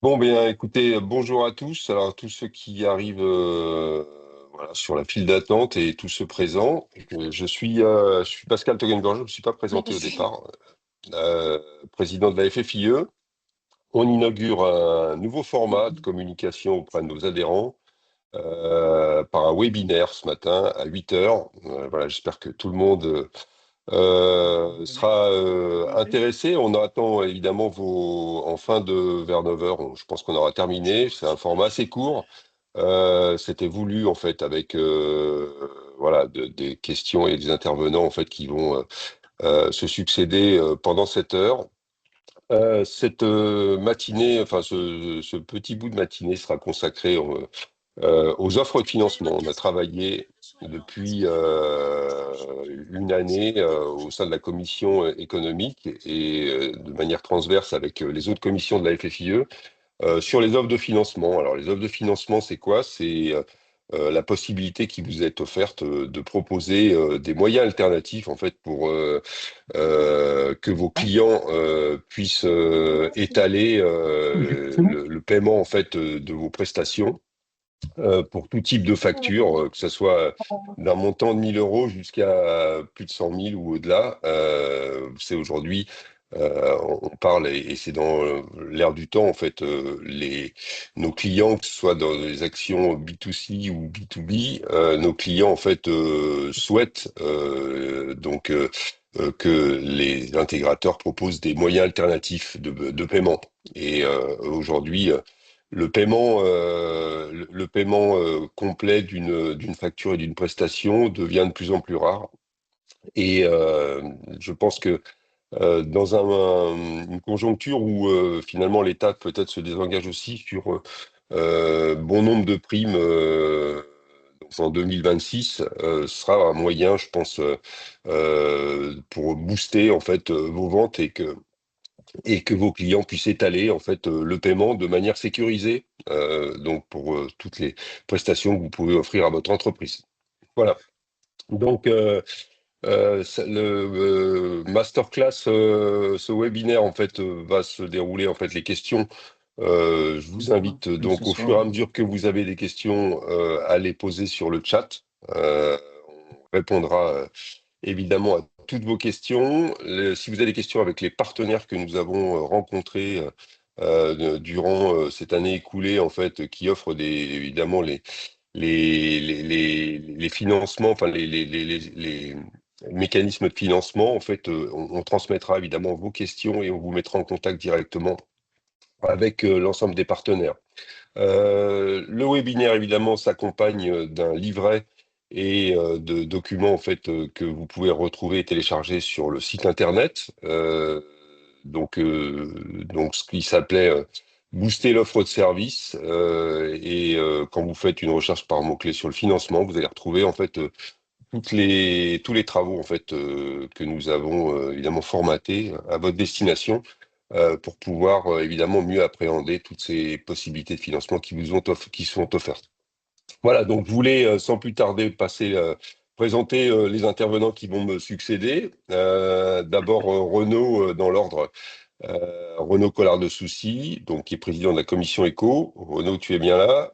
Bon, bien, écoutez, bonjour à tous. Alors, tous ceux qui arrivent voilà, sur la file d'attente et tous ceux présents. Je suis Pascal Toggenburg, je ne me suis pas présenté au Merci. départ, président de la FFIE. On inaugure un nouveau format de communication auprès de nos adhérents par un webinaire ce matin à 8 heures. Voilà, j'espère que tout le monde sera intéressé. On attend évidemment en fin de vers 9 heures. Je pense qu'on aura terminé. C'est un format assez court. C'était voulu en fait avec voilà des questions et des intervenants en fait qui vont se succéder pendant cette heure. Cette matinée, enfin ce petit bout de matinée sera consacré aux offres de financement. On a travaillé depuis une année au sein de la commission économique et de manière transverse avec les autres commissions de la FFIE sur les offres de financement. Alors, les offres de financement, c'est quoi? C'est la possibilité qui vous est offerte de proposer des moyens alternatifs en fait pour que vos clients puissent étaler le paiement en fait de vos prestations pour tout type de facture, que ce soit d'un montant de 1 000 € jusqu'à plus de 100 000 ou au-delà. C'est aujourd'hui, on parle, et c'est dans l'air du temps, en fait, nos clients, que ce soit dans les actions B2C ou B2B, nos clients, en fait, souhaitent que les intégrateurs proposent des moyens alternatifs de paiement. Et aujourd'hui, le paiement complet d'une facture et d'une prestation devient de plus en plus rare. Et je pense que dans une conjoncture où finalement l'État peut-être se désengage aussi sur bon nombre de primes en 2026, sera un moyen, je pense, pour booster en fait vos ventes et que vos clients puissent étaler en fait le paiement de manière sécurisée, donc pour toutes les prestations que vous pouvez offrir à votre entreprise. Voilà. Donc le masterclass, ce webinaire en fait va se dérouler en fait les questions. Je vous invite Ce donc au fur et soir. à mesure que vous avez des questions à les poser sur le chat. On répondra évidemment à toutes vos questions. Si vous avez des questions avec les partenaires que nous avons rencontrés durant cette année écoulée, en fait, qui offrent évidemment les financements, enfin les mécanismes de financement, en fait, on transmettra évidemment vos questions et on vous mettra en contact directement avec l'ensemble des partenaires. Le webinaire, évidemment, s'accompagne d'un livret et de documents en fait que vous pouvez retrouver et télécharger sur le site internet. Donc ce qui s'appelait Booster l'offre de service. Et quand vous faites une recherche par mots-clés sur le financement, vous allez retrouver en fait tous les travaux en fait que nous avons évidemment formatés à votre destination pour pouvoir évidemment mieux appréhender toutes ces possibilités de financement qui sont offertes. Voilà, donc je voulais sans plus tarder présenter les intervenants qui vont me succéder. D'abord Renaud dans l'ordre, Renaud Collard de Soucy, donc qui est président de la commission éco. Renaud, tu es bien là?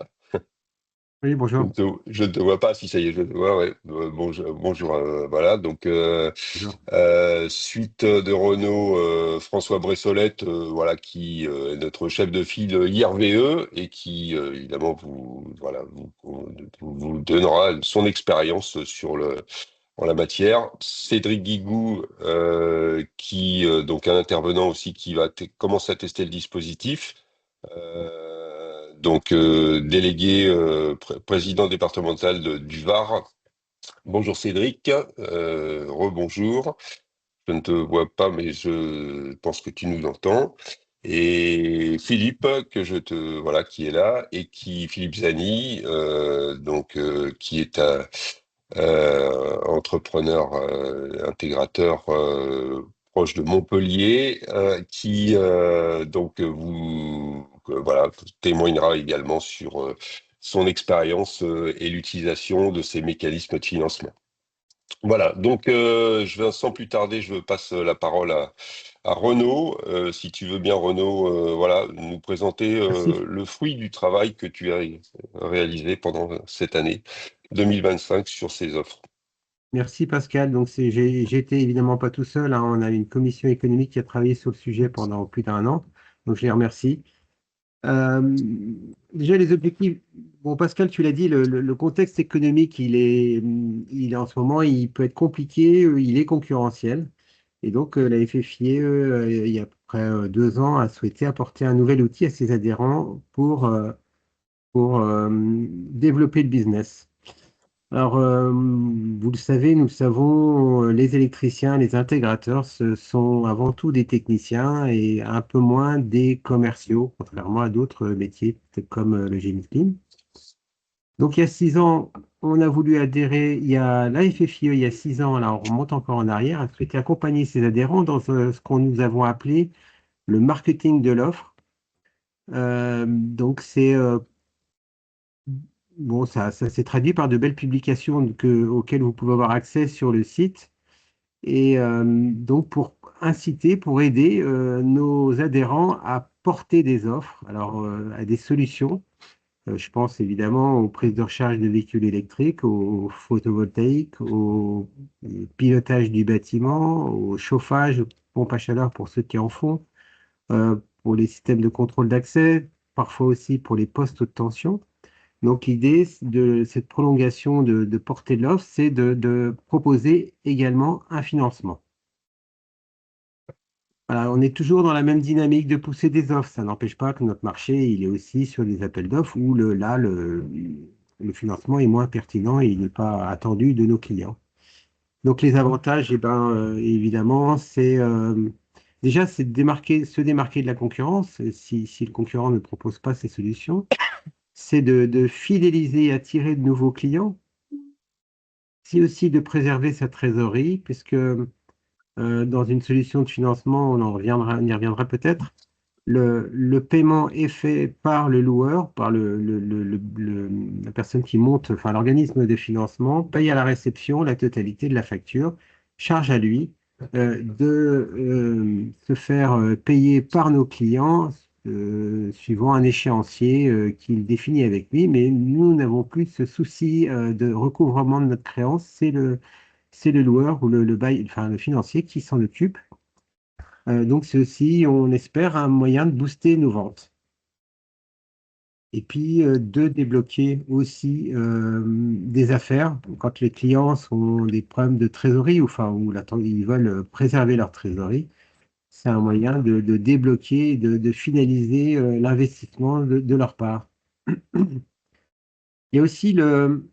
Oui, bonjour. Je ne te vois pas, si ça y est, je te vois, ouais. Bonjour, voilà, donc Bonjour. suite de Renault, François Bressolette, voilà, qui est notre chef de file IRVE et qui, évidemment, vous donnera son expérience en la matière. Cédric Guigou, qui donc un intervenant aussi qui va commencer à tester le dispositif. Délégué président départemental du Var. Bonjour Cédric, rebonjour. Je ne te vois pas, mais je pense que tu nous entends. Et Philippe, voilà, qui est là, et Philippe Zani, qui est un entrepreneur, intégrateur proche de Montpellier, qui voilà, témoignera également sur son expérience et l'utilisation de ces mécanismes de financement. Voilà, donc je vais sans plus tarder, je passe la parole à Renaud. Si tu veux bien, Renaud, voilà, nous présenter Merci. le fruit du travail que tu as réalisé pendant cette année 2025 sur ces offres. Merci Pascal. Donc j'étais évidemment pas tout seul, hein. On a une commission économique qui a travaillé sur le sujet pendant plus d'un an. Donc je les remercie. Euh, Déjà les objectifs. Bon Pascal, tu l'as dit, le contexte économique, il est en ce moment, il peut être compliqué, il est concurrentiel. Et donc la FFIE, il y a à peu près 2 ans, a souhaité apporter un nouvel outil à ses adhérents pour développer le business. Alors, vous le savez, nous le savons, les électriciens, les intégrateurs, ce sont avant tout des techniciens et un peu moins des commerciaux, contrairement à d'autres métiers peut-être comme le génie civil. Donc, il y a 6 ans, on a voulu adhérer, il y a la FFIE, il y a 6 ans, là, on remonte encore en arrière, a souhaité accompagner ses adhérents dans ce qu'on nous avons appelé le marketing de l'offre. Donc, bon, ça s'est traduit par de belles publications auxquelles vous pouvez avoir accès sur le site. Et donc, pour inciter, pour aider nos adhérents à porter des offres, alors à des solutions. Je pense évidemment aux prises de recharge de véhicules électriques, au photovoltaïque, au pilotage du bâtiment, au chauffage, aux pompes à chaleur pour ceux qui en font, pour les systèmes de contrôle d'accès, parfois aussi pour les postes haute tension. Donc, l'idée de cette prolongation de portée de l'offre, c'est de proposer également un financement. Voilà, on est toujours dans la même dynamique de pousser des offres. Ça n'empêche pas que notre marché, il est aussi sur des appels d'offres où le financement est moins pertinent et il n'est pas attendu de nos clients. Donc, les avantages, eh ben, évidemment, déjà, c'est se démarquer de la concurrence si le concurrent ne propose pas ces solutions. C'est de fidéliser et attirer de nouveaux clients. C'est aussi de préserver sa trésorerie, puisque dans une solution de financement, on y reviendra peut-être. Le paiement est fait par le loueur, par la personne qui monte, enfin l'organisme de financement, paye à la réception la totalité de la facture, charge à lui de se faire payer par nos clients suivant un échéancier qu'il définit avec lui, mais nous n'avons plus ce souci de recouvrement de notre créance, c'est le loueur ou enfin, le financier qui s'en occupe. Donc, c'est aussi, on espère, un moyen de booster nos ventes. Et puis, de débloquer aussi des affaires quand les clients ont des problèmes de trésorerie, ou enfin, ils veulent préserver leur trésorerie. C'est un moyen de débloquer, de finaliser l'investissement de leur part. Il y a aussi le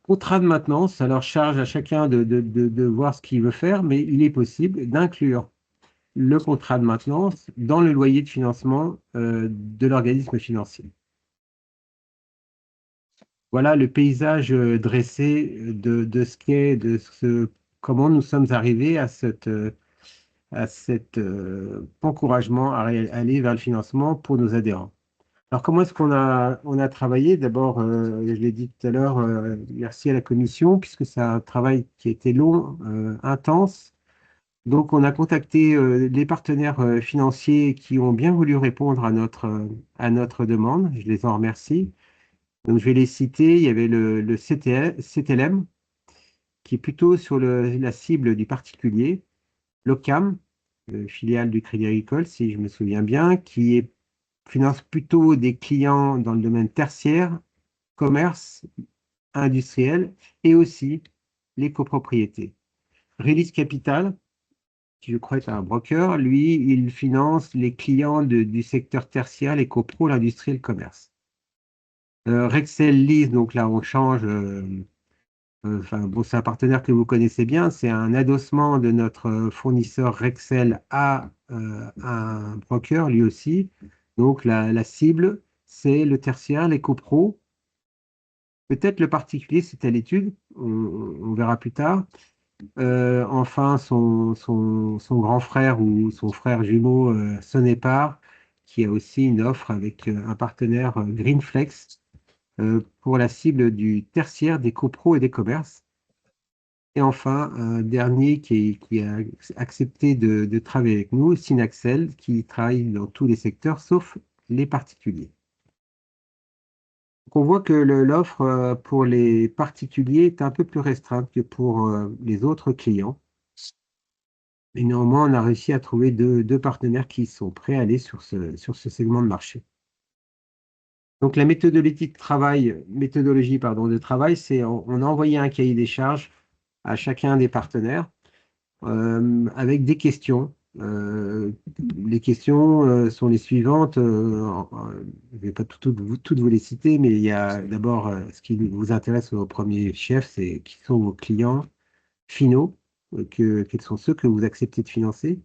contrat de maintenance. Ça leur charge à chacun de voir ce qu'il veut faire, mais il est possible d'inclure le contrat de maintenance dans le loyer de financement de l'organisme financier. Voilà le paysage dressé de ce qu'est, comment nous sommes arrivés à cet encouragement à aller vers le financement pour nos adhérents. Alors, comment est-ce qu'on a travaillé? D'abord, je l'ai dit tout à l'heure, merci à la commission, puisque c'est un travail qui a été long, intense. Donc, on a contacté les partenaires financiers qui ont bien voulu répondre à notre demande. Je les en remercie. Donc, je vais les citer. Il y avait le CTLM, qui est plutôt sur la cible du particulier. L'OCAM, filiale du Crédit Agricole, si je me souviens bien, finance plutôt des clients dans le domaine tertiaire, commerce, industriel et aussi les copropriétés. Release Capital, qui je crois est un broker, lui, il finance les clients du secteur tertiaire, les copros, l'industrie et le commerce. Rexel Lease, donc là on change, enfin bon, c'est un partenaire que vous connaissez bien, c'est un adossement de notre fournisseur Rexel à un broker lui aussi. Donc la cible, c'est le tertiaire, les copros, peut-être le particulier, c'est à l'étude, on verra plus tard. Enfin, son grand frère ou son frère jumeau Sonepar, qui a aussi une offre avec un partenaire Greenflex pour la cible du tertiaire, des copros et des commerces. Et enfin, un dernier qui a accepté de travailler avec nous, Synaxel, qui travaille dans tous les secteurs sauf les particuliers. Donc, on voit que l'offre pour les particuliers est un peu plus restreinte que pour les autres clients. Et néanmoins, on a réussi à trouver deux partenaires qui sont prêts à aller sur ce segment de marché. Donc la méthodologie pardon, de travail, c'est on a envoyé un cahier des charges à chacun des partenaires avec des questions. Les questions sont les suivantes. Je ne vais pas toutes vous les citer, mais il y a d'abord ce qui vous intéresse au premier chef, c'est qui sont vos clients finaux, quels sont ceux que vous acceptez de financer.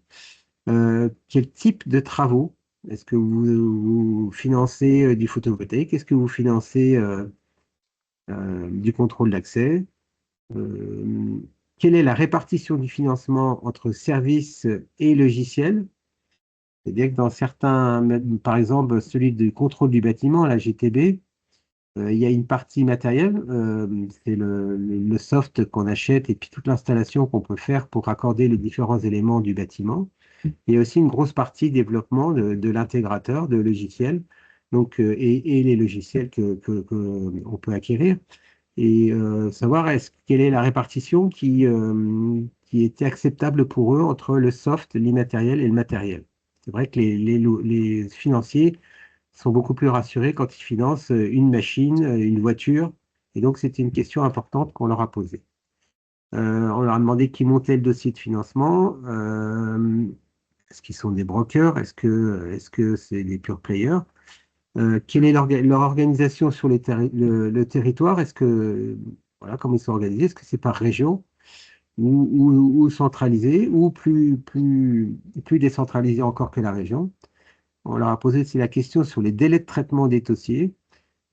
Quel type de travaux? Est-ce que vous financez du photovoltaïque? Est-ce que vous financez du contrôle d'accès? Euh, Quelle est la répartition du financement entre services et logiciels? C'est-à-dire que dans certains, par exemple, celui du contrôle du bâtiment, la GTB, il y a une partie matérielle, c'est le soft qu'on achète et puis toute l'installation qu'on peut faire pour raccorder les différents éléments du bâtiment. Il y a aussi une grosse partie développement de l'intégrateur de logiciels, donc, et les logiciels on peut acquérir. Et savoir quelle est la répartition qui était acceptable pour eux entre le soft, l'immatériel et le matériel. C'est vrai que les financiers sont beaucoup plus rassurés quand ils financent une machine, une voiture. Et donc, c'était une question importante qu'on leur a posée. On leur a demandé qui montait le dossier de financement. Est-ce qu'ils sont des brokers? Est-ce que c'est des pure players? Quelle est leur organisation sur le territoire? Voilà, comment ils sont organisés? Est-ce que c'est par région ou centralisé ou plus décentralisé encore que la région? On leur a posé aussi la question sur les délais de traitement des dossiers.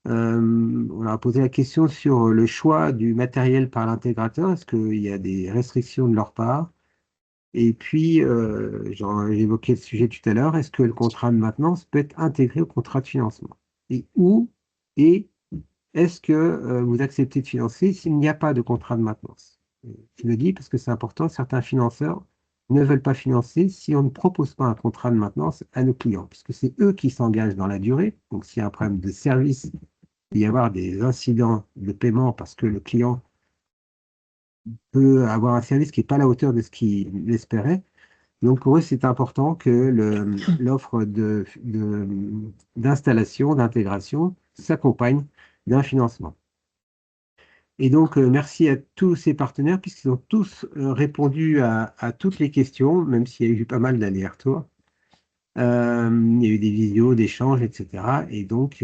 On leur a posé la question sur le choix du matériel par l'intégrateur. Est-ce qu'il y a des restrictions de leur part? Et puis, j'ai évoqué le sujet tout à l'heure, est-ce que le contrat de maintenance peut être intégré au contrat de financement? Et où et est-ce que vous acceptez de financer s'il n'y a pas de contrat de maintenance? Je le dis parce que c'est important, certains financeurs ne veulent pas financer si on ne propose pas un contrat de maintenance à nos clients, puisque c'est eux qui s'engagent dans la durée. Donc, s'il y a un problème de service, il peut y avoir des incidents de paiement parce que le client peut avoir un service qui n'est pas à la hauteur de ce qu'il espérait. Donc pour eux, c'est important que l'offre d'installation, d'intégration s'accompagne d'un financement. Et donc, merci à tous ces partenaires, puisqu'ils ont tous répondu à toutes les questions, même s'il y a eu pas mal d'allers-retours. Il y a eu des vidéos, des échanges, etc. Et donc,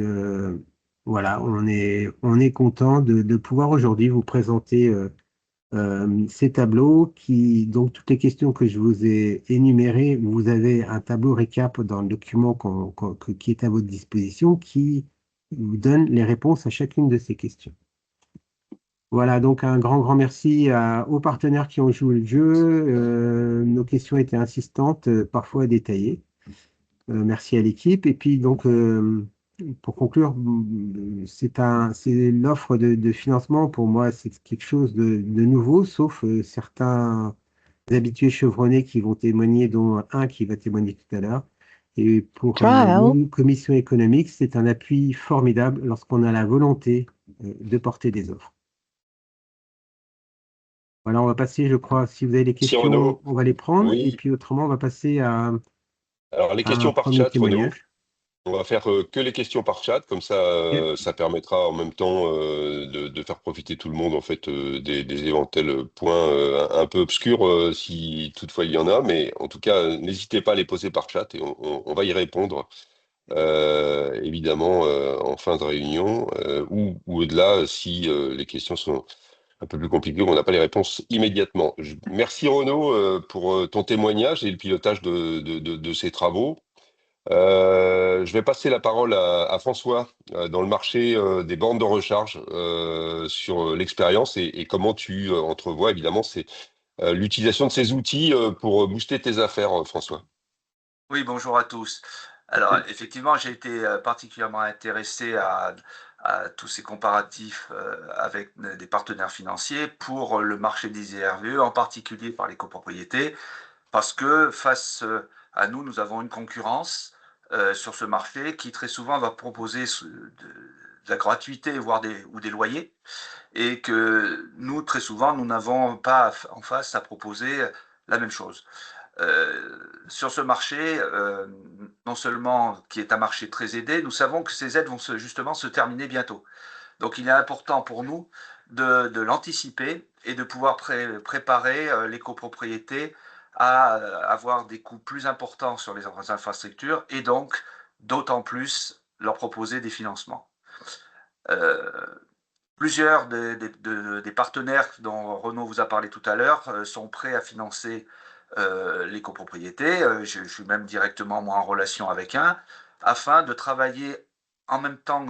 voilà, on est content de pouvoir aujourd'hui vous présenter ces tableaux donc toutes les questions que je vous ai énumérées, vous avez un tableau récap dans le document qui est à votre disposition qui vous donne les réponses à chacune de ces questions. Voilà, donc un grand, grand merci aux partenaires qui ont joué le jeu. Nos questions étaient insistantes, parfois détaillées. Merci à l'équipe. Et puis, donc, pour conclure, c'est l'offre de financement, pour moi, c'est quelque chose de nouveau, sauf certains habitués chevronnés qui vont témoigner, dont un qui va témoigner tout à l'heure. Et pour Ciao. nous, Commission économique, c'est un appui formidable lorsqu'on a la volonté de porter des offres. Voilà, on va passer, je crois, si vous avez des Si questions, Renaud, on va les prendre. Et oui. puis autrement, on va passer Alors les à un questions par premier chat, Renaud. témoignage. On va faire que les questions par chat, comme ça, Ok. ça permettra en même temps de faire profiter tout le monde en fait des éventuels points un peu obscurs si toutefois il y en a. Mais en tout cas, n'hésitez pas à les poser par chat et on va y répondre évidemment en fin de réunion ou au-delà si les questions sont un peu plus compliquées, on n'a pas les réponses immédiatement. Merci Renaud pour ton témoignage et le pilotage de ces travaux. Je vais passer la parole à François dans le marché des bornes de recharge sur l'expérience et comment tu entrevois évidemment l'utilisation de ces outils pour booster tes affaires, François. Oui, bonjour à tous. Alors, effectivement, j'ai été particulièrement intéressé à tous ces comparatifs avec des partenaires financiers pour le marché des IRVE, en particulier par les copropriétés, parce que face à nous, nous avons une concurrence sur ce marché qui très souvent va proposer de la gratuité, voire des loyers, et que nous, très souvent, nous n'avons pas en face à proposer la même chose. Sur ce marché, non seulement qui est un marché très aidé, nous savons que ces aides vont justement se terminer bientôt. Donc il est important pour nous de l'anticiper et de pouvoir préparer les copropriétés à avoir des coûts plus importants sur les infrastructures et donc d'autant plus leur proposer des financements. Plusieurs des partenaires dont Renaud vous a parlé tout à l'heure sont prêts à financer les copropriétés. Je suis même directement moi en relation avec un, afin de travailler en même temps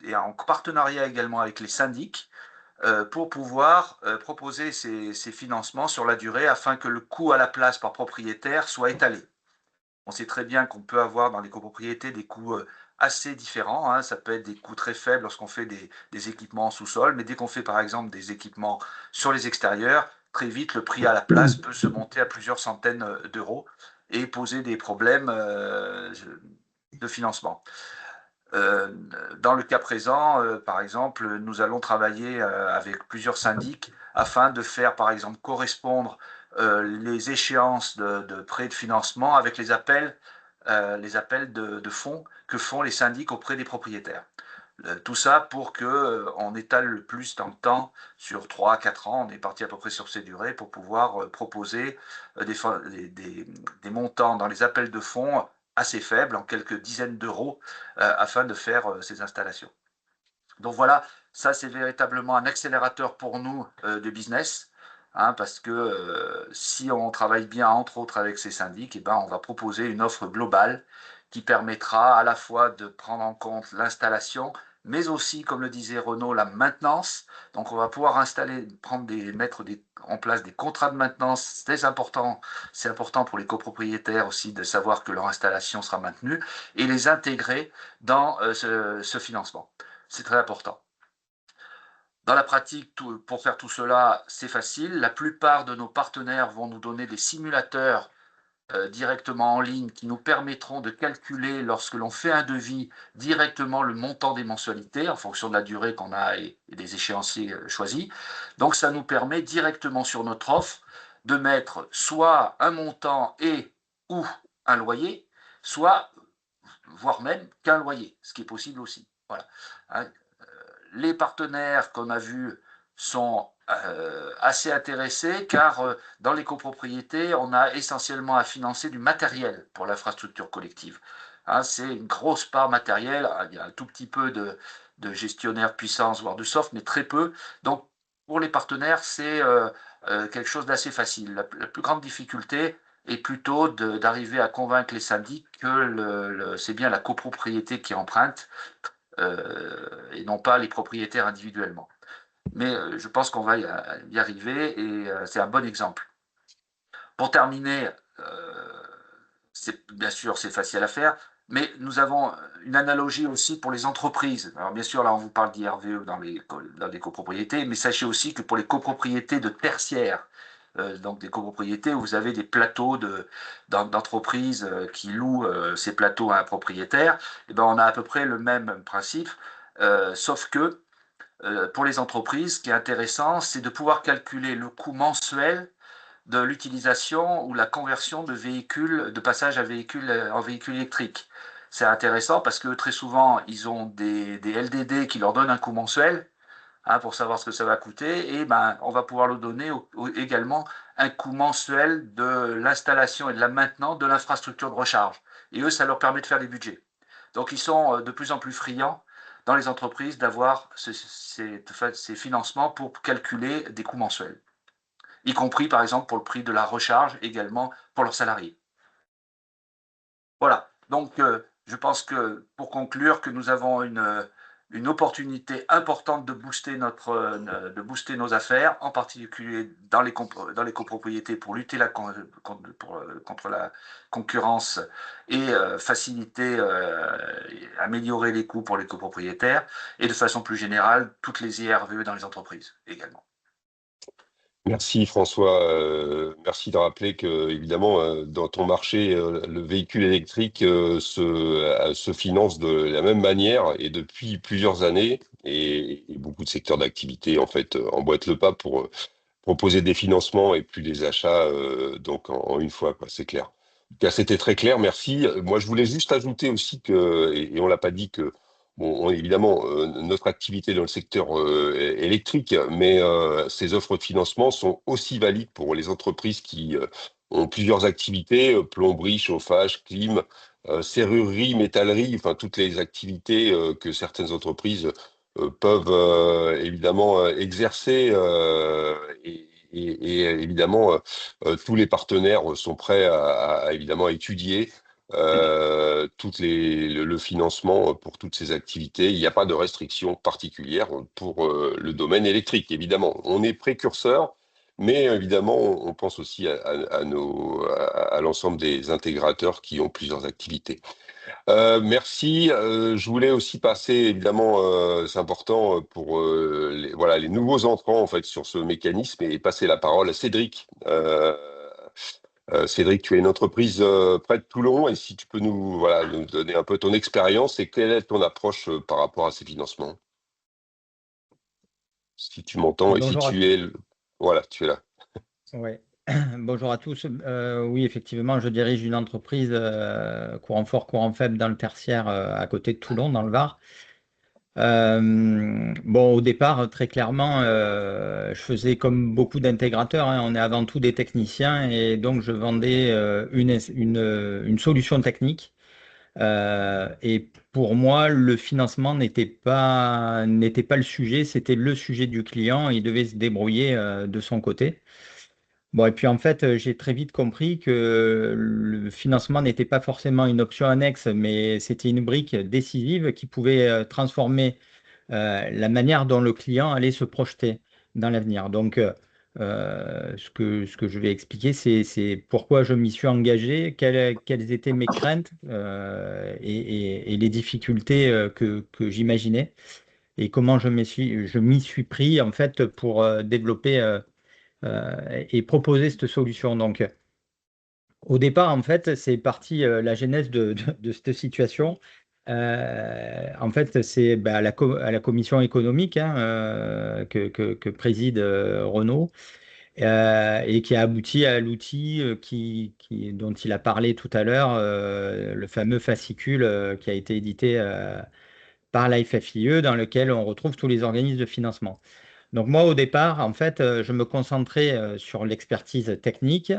et en partenariat également avec les syndics pour pouvoir proposer ces financements sur la durée afin que le coût à la place par propriétaire soit étalé. On sait très bien qu'on peut avoir dans les copropriétés des coûts assez différents, hein. Ça peut être des coûts très faibles lorsqu'on fait des équipements en sous-sol, mais dès qu'on fait par exemple des équipements sur les extérieurs, très vite le prix à la place peut se monter à plusieurs centaines d'euros et poser des problèmes de financement. Dans le cas présent, par exemple, nous allons travailler avec plusieurs syndics afin de faire, par exemple, correspondre les échéances de prêts de financement avec les appels de fonds que font les syndics auprès des propriétaires. Tout ça pour qu'on étale le plus dans le temps, sur 3 à 4 ans, on est parti à peu près sur ces durées, pour pouvoir proposer des montants dans les appels de fonds assez faibles, en quelques dizaines d'euros, afin de faire ces installations. Donc voilà, ça c'est véritablement un accélérateur pour nous de business, hein, parce que si on travaille bien entre autres avec ces syndics, eh ben, on va proposer une offre globale qui permettra à la fois de prendre en compte l'installation, mais aussi, comme le disait Renaud, la maintenance. Donc on va pouvoir mettre en place des contrats de maintenance, c'est important pour les copropriétaires aussi de savoir que leur installation sera maintenue, et les intégrer dans ce financement. C'est très important. Dans la pratique, pour faire tout cela, c'est facile. La plupart de nos partenaires vont nous donner des simulateurs directement en ligne qui nous permettront de calculer, lorsque l'on fait un devis, directement le montant des mensualités en fonction de la durée qu'on a et des échéanciers choisis. Donc ça nous permet directement sur notre offre de mettre soit un montant ou un loyer, soit, voire même qu'un loyer, ce qui est possible aussi. Voilà. Hein, les partenaires qu'on a vus sont assez intéressés car dans les copropriétés, on a essentiellement à financer du matériel pour l'infrastructure collective. Hein, c'est une grosse part matérielle, il y a un tout petit peu de gestionnaire puissance, voire de soft, mais très peu. Donc pour les partenaires, c'est quelque chose d'assez facile. La plus grande difficulté est plutôt d'arriver à convaincre les syndics que c'est bien la copropriété qui emprunte et non pas les propriétaires individuellement. Mais je pense qu'on va y arriver et c'est un bon exemple. Pour terminer, bien sûr c'est facile à faire, mais nous avons une analogie aussi pour les entreprises. Alors bien sûr, là on vous parle d'IRVE dans les copropriétés, mais sachez aussi que pour les copropriétés de tertiaires, donc des copropriétés où vous avez des plateaux d'entreprises qui louent ces plateaux à un propriétaire, et ben on a à peu près le même principe, sauf que pour les entreprises, ce qui est intéressant, c'est de pouvoir calculer le coût mensuel de l'utilisation ou la conversion de passage en véhicule électrique. C'est intéressant parce que très souvent, ils ont des LDD qui leur donnent un coût mensuel, hein, pour savoir ce que ça va coûter, et ben, on va pouvoir leur donner également un coût mensuel de l'installation et de la maintenance de l'infrastructure de recharge. Et eux, ça leur permet de faire des budgets. Donc ils sont de plus en plus friands dans les entreprises d'avoir ces financements pour calculer des coûts mensuels, y compris par exemple pour le prix de la recharge également pour leurs salariés. Voilà, donc je pense que pour conclure que nous avons une opportunité importante de booster nos affaires, en particulier dans les copropriétés pour lutter contre la concurrence et faciliter, et améliorer les coûts pour les copropriétaires et de façon plus générale, toutes les IRVE dans les entreprises également. Merci François. Merci de rappeler que, évidemment, dans ton marché, le véhicule électrique se finance de la même manière et depuis plusieurs années. Et beaucoup de secteurs d'activité, en fait, emboîtent le pas pour proposer des financements et plus des achats donc en une fois, quoi, c'est clair. En tout cas, c'était très clair, merci. Moi, je voulais juste ajouter aussi que, et on l'a pas dit que, bon, évidemment, notre activité dans le secteur électrique, mais ces offres de financement sont aussi valides pour les entreprises qui ont plusieurs activités, plomberie, chauffage, clim, serrurerie, métallerie, enfin toutes les activités que certaines entreprises peuvent évidemment exercer et évidemment tous les partenaires sont prêts évidemment à étudier le financement pour toutes ces activités. Il n'y a pas de restrictions particulières pour le domaine électrique. Évidemment, on est précurseur, mais évidemment, on pense aussi à l'ensemble des intégrateurs qui ont plusieurs activités. Merci. Je voulais aussi passer, évidemment, c'est important pour voilà, les nouveaux entrants en fait sur ce mécanisme et passer la parole à Cédric. Cédric, tu as une entreprise près de Toulon et si tu peux nous donner un peu ton expérience et quelle est ton approche par rapport à ces financements? Si tu m'entends et si Bonjour à tu es, voilà, tu es là. ouais. Bonjour à tous. Oui, effectivement, je dirige une entreprise courant fort, courant faible dans le tertiaire à côté de Toulon, dans le Var. Bon, au départ, très clairement, je faisais comme beaucoup d'intégrateurs, hein, on est avant tout des techniciens et donc je vendais une solution technique. Et pour moi, le financement n'était pas le sujet, c'était le sujet du client. Il devait se débrouiller de son côté. Bon, et puis en fait, j'ai très vite compris que le financement n'était pas forcément une option annexe, mais c'était une brique décisive qui pouvait transformer la manière dont le client allait se projeter dans l'avenir. Donc, ce que je vais expliquer, c'est pourquoi je m'y suis engagé, quelles étaient mes craintes et les difficultés que j'imaginais et comment je m'y suis pris en fait pour développer et proposer cette solution. Donc, au départ, en fait, c'est parti la genèse de cette situation. En fait, c'est à à la commission économique hein, que préside Renaud et qui a abouti à l'outil dont il a parlé tout à l'heure, le fameux fascicule qui a été édité par la FFIE, dans lequel on retrouve tous les organismes de financement. Donc moi, au départ, en fait, je me concentrais sur l'expertise technique,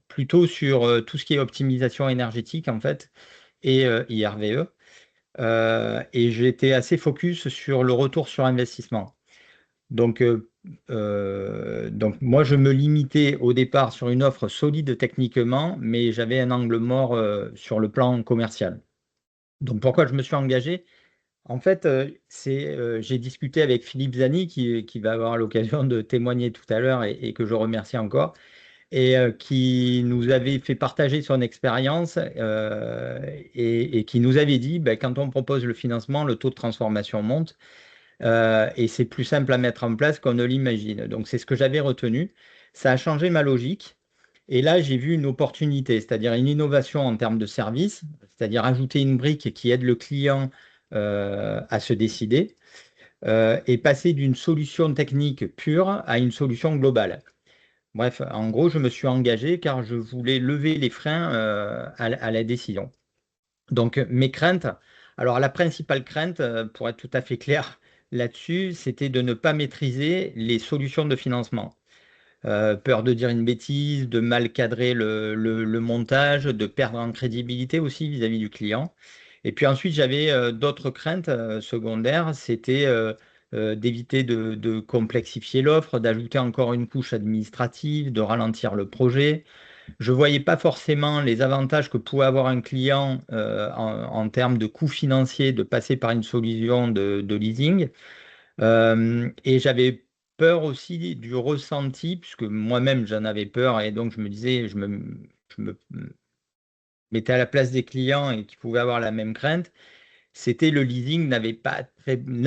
plutôt sur tout ce qui est optimisation énergétique, en fait, et IRVE. Et j'étais assez focus sur le retour sur investissement. Donc moi, je me limitais au départ sur une offre solide techniquement, mais j'avais un angle mort sur le plan commercial. Donc pourquoi je me suis engagé? En fait, j'ai discuté avec Philippe Zani, qui va avoir l'occasion de témoigner tout à l'heure et que je remercie encore, et qui nous avait fait partager son expérience et qui nous avait dit, ben, quand on propose le financement, le taux de transformation monte et c'est plus simple à mettre en place qu'on ne l'imagine. Donc c'est ce que j'avais retenu. Ça a changé ma logique. Et là, j'ai vu une opportunité, c'est-à-dire une innovation en termes de service, c'est-à-dire ajouter une brique qui aide le client à se décider et passer d'une solution technique pure à une solution globale. Bref, en gros, je me suis engagé car je voulais lever les freins à la décision. Donc, mes craintes, alors la principale crainte, pour être tout à fait clair là-dessus, c'était de ne pas maîtriser les solutions de financement. Peur de dire une bêtise, de mal cadrer le montage, de perdre en crédibilité aussi vis-à-vis du client. Et puis ensuite, j'avais d'autres craintes secondaires, c'était d'éviter de complexifier l'offre, d'ajouter encore une couche administrative, de ralentir le projet. je ne voyais pas forcément les avantages que pouvait avoir un client en termes de coûts financiers de passer par une solution de leasing. Et j'avais peur aussi du ressenti, puisque moi-même j'en avais peur, et donc je me disais, je me mettais à la place des clients et qui pouvaient avoir la même crainte. C'était le leasing n'a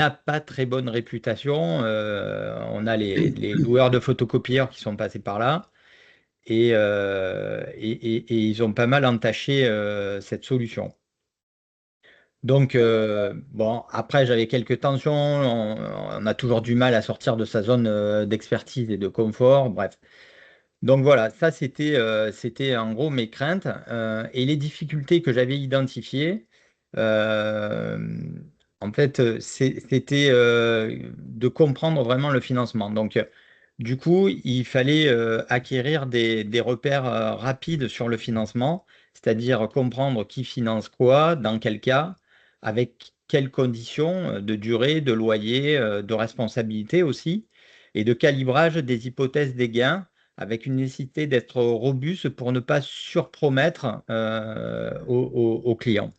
pas très bonne réputation. On a les loueurs de photocopieurs qui sont passés par là et ils ont pas mal entaché cette solution. Donc, bon, après, j'avais quelques tensions. On a toujours du mal à sortir de sa zone d'expertise et de confort. Bref. Donc voilà, ça, c'était en gros mes craintes et les difficultés que j'avais identifiées. euh, En fait, c'était de comprendre vraiment le financement. Donc, du coup, il fallait acquérir des repères rapides sur le financement, c'est-à-dire comprendre qui finance quoi, dans quel cas, avec quelles conditions de durée, de loyer, de responsabilité aussi, et de calibrage des hypothèses des gains, avec une nécessité d'être robuste pour ne pas surpromettre aux clients.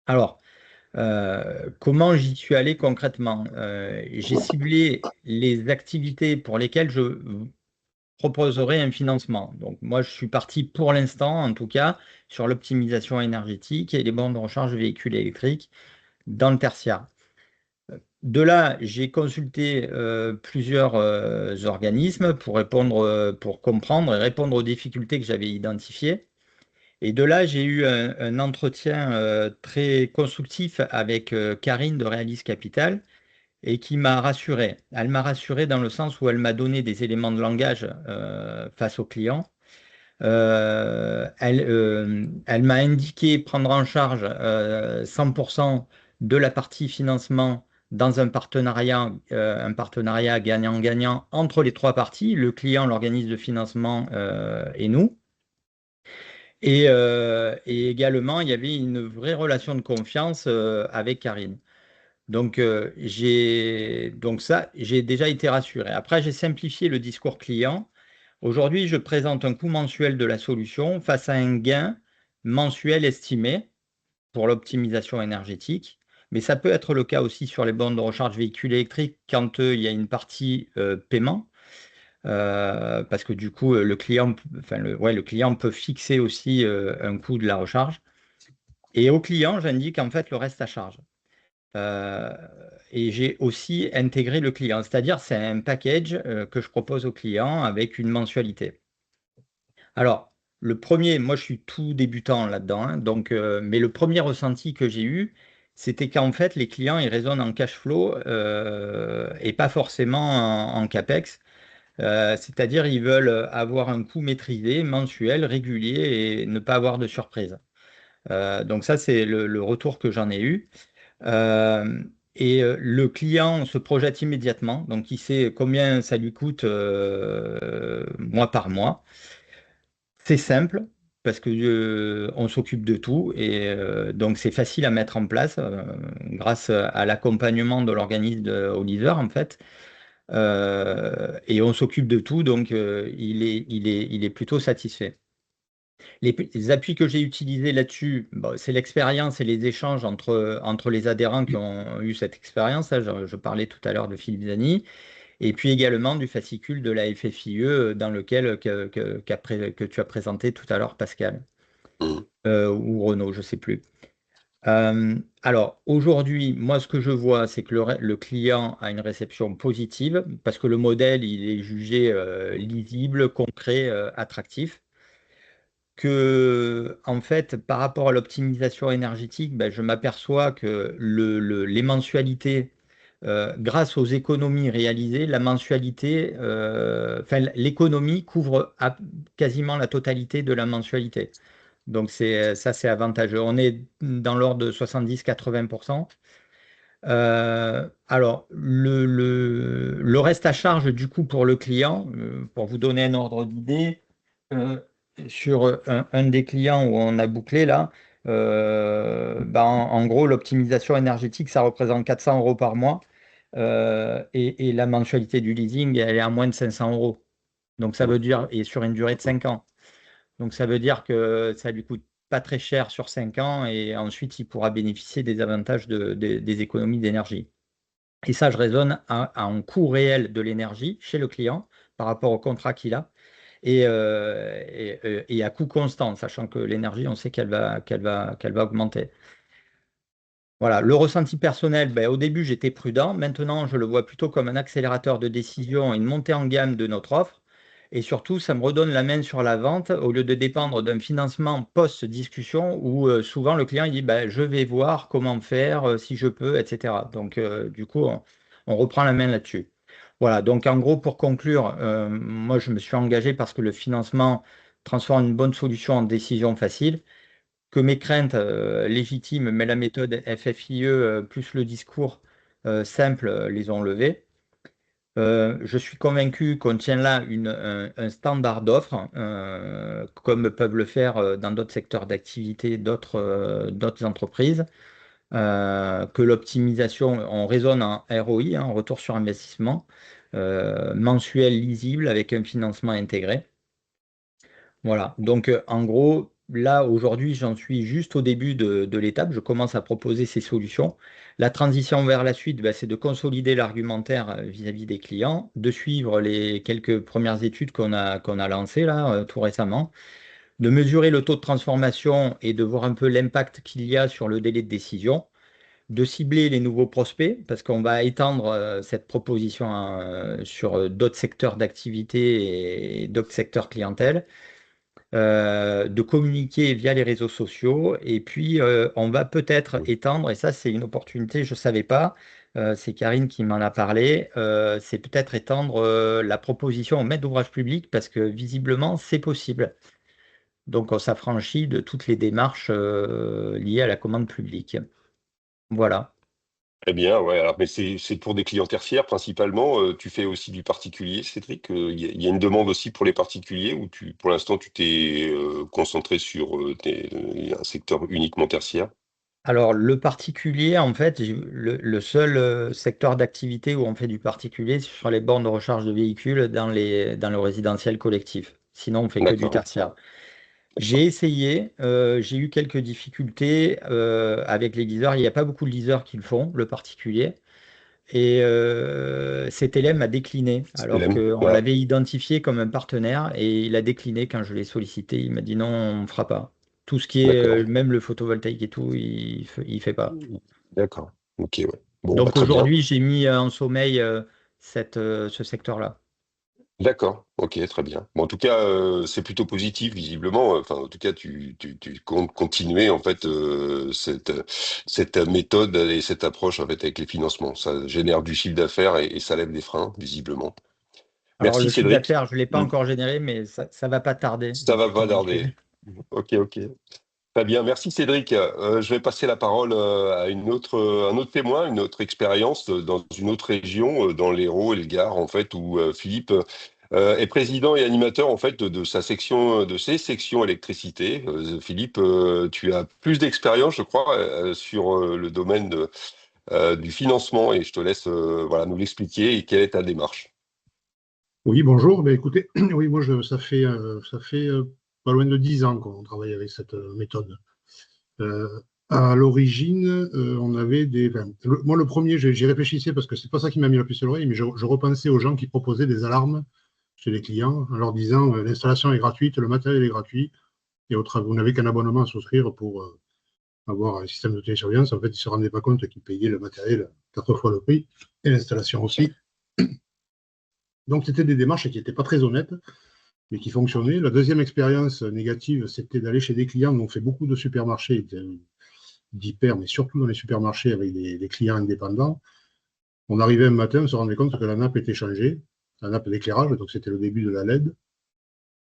Alors, comment j'y suis allé concrètement? J'ai ciblé les activités pour lesquelles je proposerai un financement. Donc moi, je suis parti pour l'instant, en tout cas, sur l'optimisation énergétique et les bornes de recharge de véhicules électriques dans le tertiaire. De là, j'ai consulté plusieurs organismes pour pour comprendre et répondre aux difficultés que j'avais identifiées. Et de là, j'ai eu un entretien très constructif avec Karine de Realis Capital et qui m'a rassuré. Elle m'a rassuré dans le sens où elle m'a donné des éléments de langage face aux clients. Elle m'a indiqué prendre en charge 100% de la partie financement dans un partenariat gagnant-gagnant entre les trois parties, le client, l'organisme de financement et nous. Et également, il y avait une vraie relation de confiance avec Karine. Donc ça, j'ai déjà été rassuré. Après, j'ai simplifié le discours client. Aujourd'hui, je présente un coût mensuel de la solution face à un gain mensuel estimé pour l'optimisation énergétique. Mais ça peut être le cas aussi sur les bornes de recharge véhicules électriques quand il y a une partie paiement. Parce que du coup, le client peut fixer aussi un coût de la recharge. Et au client, j'indique en fait le reste à charge. Euh, et j'ai aussi intégré le client, c'est-à-dire c'est un package que je propose au client avec une mensualité. Alors, le premier, moi je suis tout débutant là-dedans, hein, donc, mais le premier ressenti que j'ai eu, c'était qu'en fait les clients ils raisonnent en cash flow et pas forcément en CAPEX. C'est-à-dire ils veulent avoir un coût maîtrisé, mensuel, régulier et ne pas avoir de surprise. Donc ça, c'est le retour que j'en ai eu. Euh, le client se projette immédiatement, donc il sait combien ça lui coûte mois par mois. C'est simple parce que on s'occupe de tout et donc c'est facile à mettre en place grâce à l'accompagnement de l'organisme au leader en fait. Et on s'occupe de tout, donc il est plutôt satisfait. Les appuis que j'ai utilisés là-dessus, bon, c'est l'expérience et les échanges entre les adhérents qui ont eu cette expérience. Hein. Je parlais tout à l'heure de Philippe Zani, et puis également du fascicule de la FFIE dans lequel que tu as présenté tout à l'heure, Pascal, Mhm. ou Renaud, je ne sais plus. Alors aujourd'hui, moi ce que je vois, c'est que le client a une réception positive parce que le modèle il est jugé lisible, concret, attractif. Que, en fait, par rapport à l'optimisation énergétique, ben, je m'aperçois que les mensualités, grâce aux économies réalisées, la mensualité, enfin, l'économie couvre quasiment la totalité de la mensualité. Donc ça, c'est avantageux. On est dans l'ordre de 70-80%. Alors, le reste à charge, du coup, pour le client, pour vous donner un ordre d'idée, euh, sur un des clients où on a bouclé là, en gros, l'optimisation énergétique, ça représente 400 euros par mois et la mensualité du leasing, elle est à moins de 500 euros. Donc, ça veut dire, et sur une durée de 5 ans. Donc, ça veut dire que ça lui coûte pas très cher sur 5 ans et ensuite, il pourra bénéficier des avantages des économies d'énergie. Et ça, je raisonne à un coût réel de l'énergie chez le client par rapport au contrat qu'il a et à coût constant, sachant que l'énergie, on sait qu'elle va augmenter. Voilà, le ressenti personnel, ben, au début, j'étais prudent. Maintenant, je le vois plutôt comme un accélérateur de décision, une montée en gamme de notre offre. Et surtout, ça me redonne la main sur la vente au lieu de dépendre d'un financement post-discussion où souvent le client il dit ben, je vais voir comment faire, si je peux, etc. Donc, du coup, on reprend la main là-dessus. Voilà, donc en gros, pour conclure, moi, je me suis engagé parce que le financement transforme une bonne solution en décision facile que mes craintes légitimes, mais la méthode FFIE plus le discours simple les ont levées. Je suis convaincu qu'on tient là un standard d'offre, comme peuvent le faire dans d'autres secteurs d'activité, d'autres entreprises, que l'optimisation, on raisonne en ROI, en retour sur investissement, mensuel lisible avec un financement intégré. Voilà, donc en gros, là aujourd'hui, j'en suis juste au début de l'étape, je commence à proposer ces solutions. La transition vers la suite, ben, c'est de consolider l'argumentaire vis-à-vis des clients, de suivre les quelques premières études qu'on a lancées là tout récemment, de mesurer le taux de transformation et de voir un peu l'impact qu'il y a sur le délai de décision, de cibler les nouveaux prospects, parce qu'on va étendre cette proposition sur d'autres secteurs d'activité et d'autres secteurs clientèle de communiquer via les réseaux sociaux. Et puis, on va peut-être étendre, et ça, c'est une opportunité, je ne savais pas, c'est Karine qui m'en a parlé, c'est peut-être étendre la proposition au maître d'ouvrage public parce que visiblement, c'est possible. Donc, on s'affranchit de toutes les démarches liées à la commande publique. Voilà. Très bien, ouais. Alors, mais c'est pour des clients tertiaires principalement. Tu fais aussi du particulier, Cédric. Il y a une demande aussi pour les particuliers ou pour l'instant, tu t'es concentré sur un secteur uniquement tertiaire? Alors, le particulier, en fait, le seul secteur d'activité où on fait du particulier, c'est sur les bornes de recharge de véhicules dans le résidentiel collectif. Sinon, on fait que du D'accord, tertiaire. J'ai essayé, j'ai eu quelques difficultés avec les leasers. Il n'y a pas beaucoup de leasers qui le font, le particulier. Et cet élève m'a décliné, alors LM. qu'on Ah, l'avait identifié comme un partenaire, et il a décliné quand je l'ai sollicité. Il m'a dit non, on ne fera pas. Tout ce qui est, d'accord, même le photovoltaïque et tout, il fait pas. d'accord. Ok, ouais. Bon, bah Donc très bien. aujourd'hui, j'ai mis en sommeil ce secteur-là. D'accord, ok, très bien. Bon, en tout cas, c'est plutôt positif, visiblement. Enfin, en tout cas, tu comptes continuer en fait cette méthode et cette approche en fait avec les financements. Ça génère du chiffre d'affaires et ça lève des freins, visiblement. Alors Merci, le chiffre Cédric. d'affaires, je ne l'ai pas Hmm. encore généré, mais ça va pas tarder, Ça j'en va suis pas convaincu. tarder. Ok, ok. Très bien, merci Cédric. Je vais passer la parole à un autre témoin, une autre expérience dans une autre région, dans l'Hérault et le Gard, en fait, où Philippe est président et animateur en fait de sa section, de ses sections électricité. Philippe, tu as plus d'expérience, je crois, sur le domaine du financement et je te laisse voilà, nous l'expliquer et quelle est ta démarche. Oui, bonjour. Ben, écoutez, oui, moi, ça fait pas loin de 10 ans qu'on travaille avec cette méthode. Euh, à l'origine, on avait moi, le premier, j'y réfléchissais parce que c'est pas ça qui m'a mis la puce à l'oreille, mais je repensais aux gens qui proposaient des alarmes chez les clients en leur disant l'installation est gratuite, le matériel est gratuit, et vous n'avez qu'un abonnement à souscrire pour avoir un système de télésurveillance. En fait, ils ne se rendaient pas compte qu'ils payaient le matériel 4 fois le prix et l'installation aussi. Donc, c'était des démarches qui n'étaient pas très honnêtes, mais qui fonctionnaient. La deuxième expérience négative, c'était d'aller chez des clients. On fait beaucoup de supermarchés, d'hyper, mais surtout dans les supermarchés avec des clients indépendants. On arrivait un matin, on se rendait compte que la nappe était changée, la nappe d'éclairage, donc c'était le début de la LED.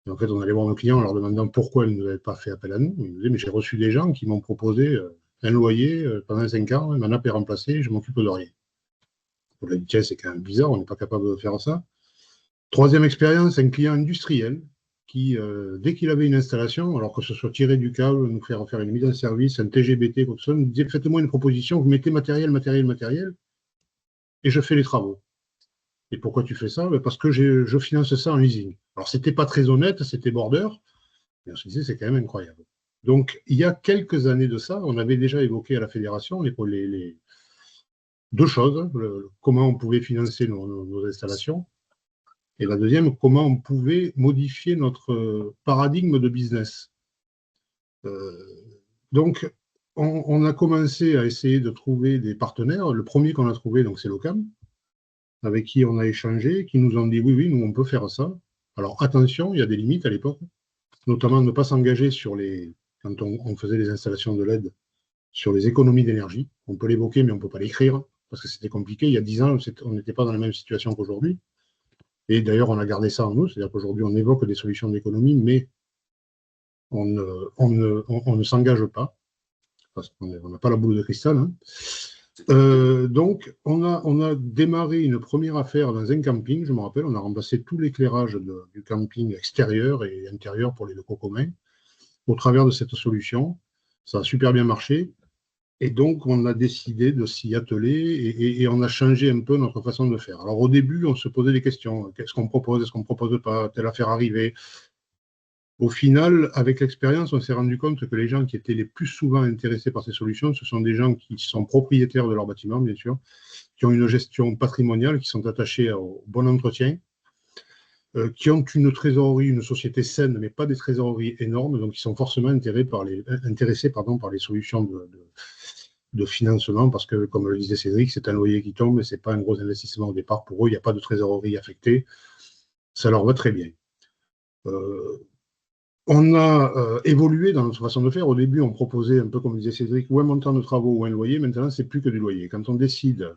Et en fait, on allait voir nos clients en leur demandant pourquoi ils ne nous avaient pas fait appel à nous. Ils nous disaient, mais j'ai reçu des gens qui m'ont proposé un loyer pendant 5 ans, ma nappe est remplacée, je m'occupe de rien. On a dit, tiens, c'est quand même bizarre, on n'est pas capable de faire ça. Troisième expérience, un client industriel qui, dès qu'il avait une installation, alors que ce soit tirer du câble, nous faire une mise en service, un TGBT, comme ça, nous disait, faites-moi une proposition, vous mettez matériel, et je fais les travaux. Et pourquoi tu fais ça? Parce que je finance ça en leasing. Alors, c'était pas très honnête, c'était border, Et on se disait, c'est quand même incroyable. Donc, il y a quelques années de ça, on avait déjà évoqué à la fédération les deux choses, comment on pouvait financer nos installations, et la deuxième, comment on pouvait modifier notre paradigme de business. Donc, on a commencé à essayer de trouver des partenaires. Le premier qu'on a trouvé, donc, c'est l'OCAM, avec qui on a échangé, qui nous ont dit oui, oui, nous, on peut faire ça. Alors, attention, il y a des limites à l'époque, notamment ne pas s'engager sur quand on faisait des installations de LED, sur les économies d'énergie. On peut l'évoquer, mais on ne peut pas l'écrire, parce que c'était compliqué. Il y a 10 ans, on n'était pas dans la même situation qu'aujourd'hui. Et d'ailleurs, on a gardé ça en nous, c'est-à-dire qu'aujourd'hui, on évoque des solutions d'économie, mais on ne s'engage pas, parce qu'on n'a pas la boule de cristal. Hein. Donc, on a démarré une première affaire dans un camping, je me rappelle, on a remplacé tout l'éclairage du camping extérieur et intérieur pour les locaux communs, au travers de cette solution. Ça a super bien marché. Et donc, on a décidé de s'y atteler et on a changé un peu notre façon de faire. Alors, au début, on se posait des questions. Qu'est-ce qu'on propose? Est-ce qu'on ne propose pas? Telle affaire arrivée? Au final, avec l'expérience, on s'est rendu compte que les gens qui étaient les plus souvent intéressés par ces solutions, ce sont des gens qui sont propriétaires de leur bâtiment, bien sûr, qui ont une gestion patrimoniale, qui sont attachés au bon entretien, qui ont une trésorerie, une société saine, mais pas des trésoreries énormes, donc ils sont forcément intéressés par les solutions de financement, parce que, comme le disait Cédric, c'est un loyer qui tombe, mais ce n'est pas un gros investissement au départ pour eux, il n'y a pas de trésorerie affectée, ça leur va très bien. On a évolué dans notre façon de faire. Au début, on proposait, un peu comme disait Cédric, ou un montant de travaux ou un loyer. Maintenant, c'est plus que du loyer. Quand on décide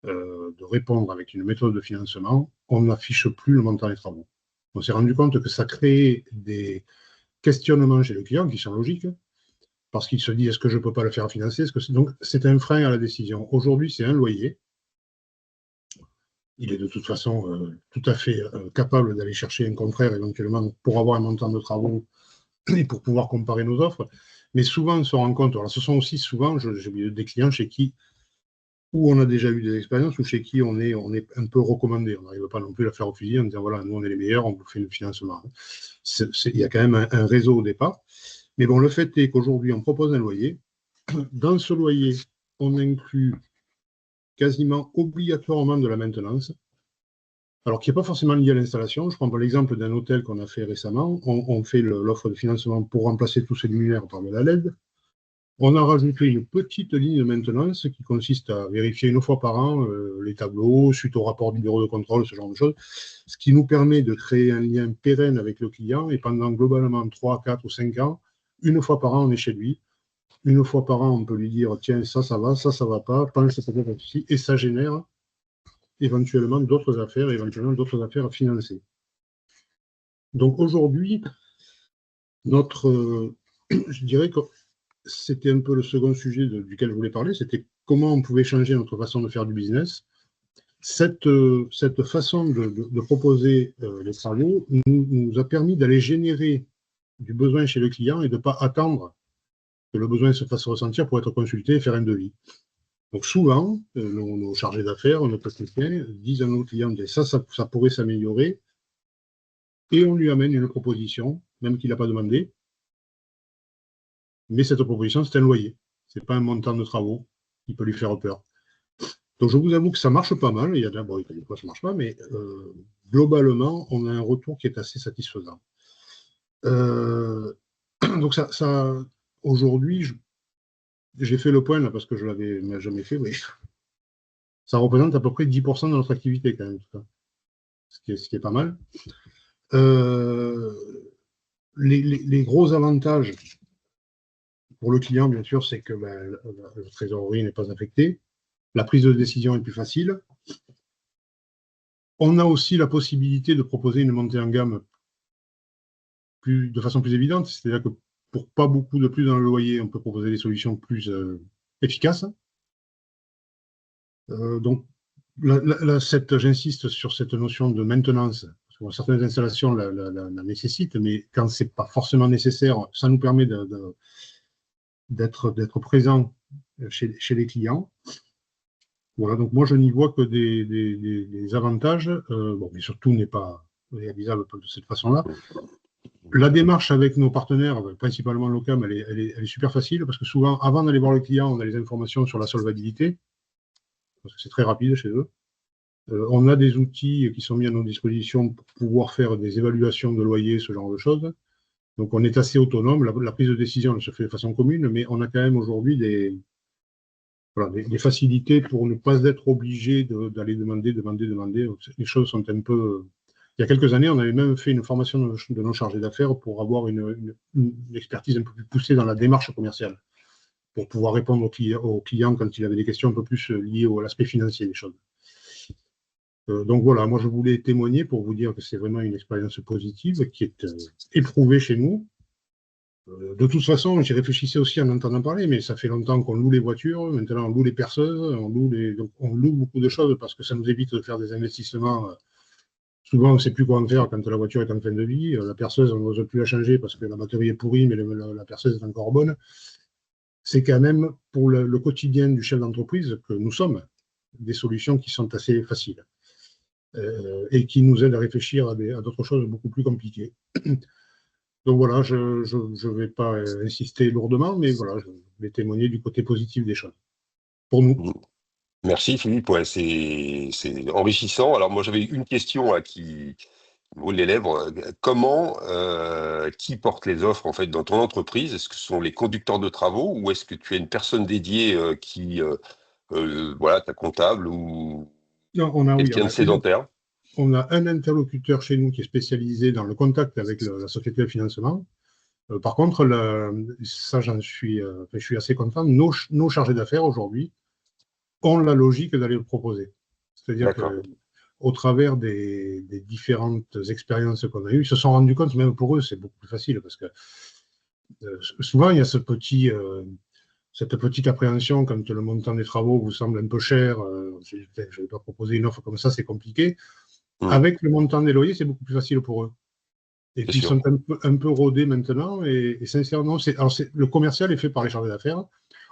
de répondre avec une méthode de financement, on n'affiche plus le montant des travaux. On s'est rendu compte que ça créait des questionnements chez le client qui sont logiques, parce qu'il se dit, est-ce que je ne peux pas le faire financer? Donc, c'est un frein à la décision. Aujourd'hui, c'est un loyer. Il est de toute façon tout à fait capable d'aller chercher un confrère éventuellement pour avoir un montant de travaux et pour pouvoir comparer nos offres. Mais souvent, on se rend compte, alors ce sont aussi souvent, j'ai oublié des clients chez qui, où on a déjà eu des expériences, ou chez qui on est un peu recommandé. On n'arrive pas non plus à faire au fusil en disant, voilà, nous on est les meilleurs, on vous fait le financement. Il y a quand même un réseau au départ. Mais bon, le fait est qu'aujourd'hui, on propose un loyer. Dans ce loyer, on inclut quasiment obligatoirement de la maintenance, alors qui n'est pas forcément lié à l'installation. Je prends l'exemple d'un hôtel qu'on a fait récemment. On fait l'offre de financement pour remplacer tous ces luminaires par de la LED. On a rajouté une petite ligne de maintenance qui consiste à vérifier une fois par an les tableaux, suite au rapport du bureau de contrôle, ce genre de choses, ce qui nous permet de créer un lien pérenne avec le client, et pendant globalement 3, 4 ou 5 ans, une fois par an, on est chez lui. Une fois par an, on peut lui dire, tiens, ça va, ça va pas, pense ça peut être ici, et ça génère éventuellement d'autres affaires à financer. Donc aujourd'hui, je dirais que c'était un peu le second sujet duquel je voulais parler, c'était comment on pouvait changer notre façon de faire du business. Cette façon de proposer les travaux nous a permis d'aller générer du besoin chez le client et de ne pas attendre que le besoin se fasse ressentir pour être consulté et faire un devis. Donc souvent, nos chargés d'affaires, nos techniciens disent à nos clients, ça pourrait s'améliorer, et on lui amène une proposition, même qu'il n'a pas demandé, mais cette proposition, c'est un loyer, ce n'est pas un montant de travaux qui peut lui faire peur. Donc je vous avoue que ça marche pas mal, il y a des fois ça ne marche pas, mais globalement, on a un retour qui est assez satisfaisant. Donc aujourd'hui, j'ai fait le point là parce que je ne l'avais jamais fait, mais ça représente à peu près 10% de notre activité quand même, tout ça. Ce qui est pas mal. Les gros avantages pour le client, bien sûr, c'est que la trésorerie n'est pas affectée. La prise de décision est plus facile. On a aussi la possibilité de proposer une montée en gamme de façon plus évidente. C'est-à-dire que pour pas beaucoup de plus dans le loyer, on peut proposer des solutions plus efficaces. Donc, j'insiste sur cette notion de maintenance. Parce que certaines installations la nécessitent, mais quand ce n'est pas forcément nécessaire, ça nous permet d'être présent chez les clients. Voilà, donc moi je n'y vois que des avantages, mais surtout n'est pas réalisable de cette façon-là. La démarche avec nos partenaires, principalement l'OCAM, elle est super facile parce que souvent, avant d'aller voir le client, on a les informations sur la solvabilité, parce que c'est très rapide chez eux. On a des outils qui sont mis à nos dispositions pour pouvoir faire des évaluations de loyer, ce genre de choses. Donc, on est assez autonome. La prise de décision elle se fait de façon commune, mais on a quand même aujourd'hui des facilités pour ne pas être obligé d'aller demander. Les choses sont un peu. Il y a quelques années, on avait même fait une formation de nos chargés d'affaires pour avoir une expertise un peu plus poussée dans la démarche commerciale, pour pouvoir répondre aux clients quand il avait des questions un peu plus liées à l'aspect financier des choses. Donc voilà, moi je voulais témoigner pour vous dire que c'est vraiment une expérience positive qui est éprouvée chez nous. De toute façon, j'y réfléchissais aussi en entendant parler, mais ça fait longtemps qu'on loue les voitures, maintenant on loue les perceuses, donc on loue beaucoup de choses parce que ça nous évite de faire des investissements. Souvent, on ne sait plus quoi en faire quand la voiture est en fin de vie. La perceuse, on n'ose plus la changer parce que la batterie est pourrie, mais la perceuse est encore bonne. C'est quand même pour le quotidien du chef d'entreprise que nous sommes des solutions qui sont assez faciles et qui nous aident à réfléchir à d'autres choses beaucoup plus compliquées. Donc voilà, je ne vais pas insister lourdement, mais voilà, je vais témoigner du côté positif des choses. Pour nous. Merci Philippe, ouais, c'est enrichissant. Alors moi j'avais une question qui me brûle les lèvres. Comment, qui porte les offres en fait dans ton entreprise? Est-ce que ce sont les conducteurs de travaux ou est-ce que tu as une personne dédiée voilà, ta comptable ou Non, on a, oui, quelqu'un de sédentaire? on a un interlocuteur chez nous qui est spécialisé dans le contact avec la société de financement. Par contre, ça, je suis assez content. Nos chargés d'affaires aujourd'hui ont la logique d'aller le proposer. C'est-à-dire qu'au travers des différentes expériences qu'on a eues, ils se sont rendus compte, même pour eux, c'est beaucoup plus facile parce que souvent, il y a cette petite appréhension quand le montant des travaux vous semble un peu cher. Je ne vais pas proposer une offre comme ça, c'est compliqué. Avec le montant des loyers, c'est beaucoup plus facile pour eux. Et puis, ils sont un peu rodés maintenant. Et sincèrement, le commercial est fait par les chargés d'affaires.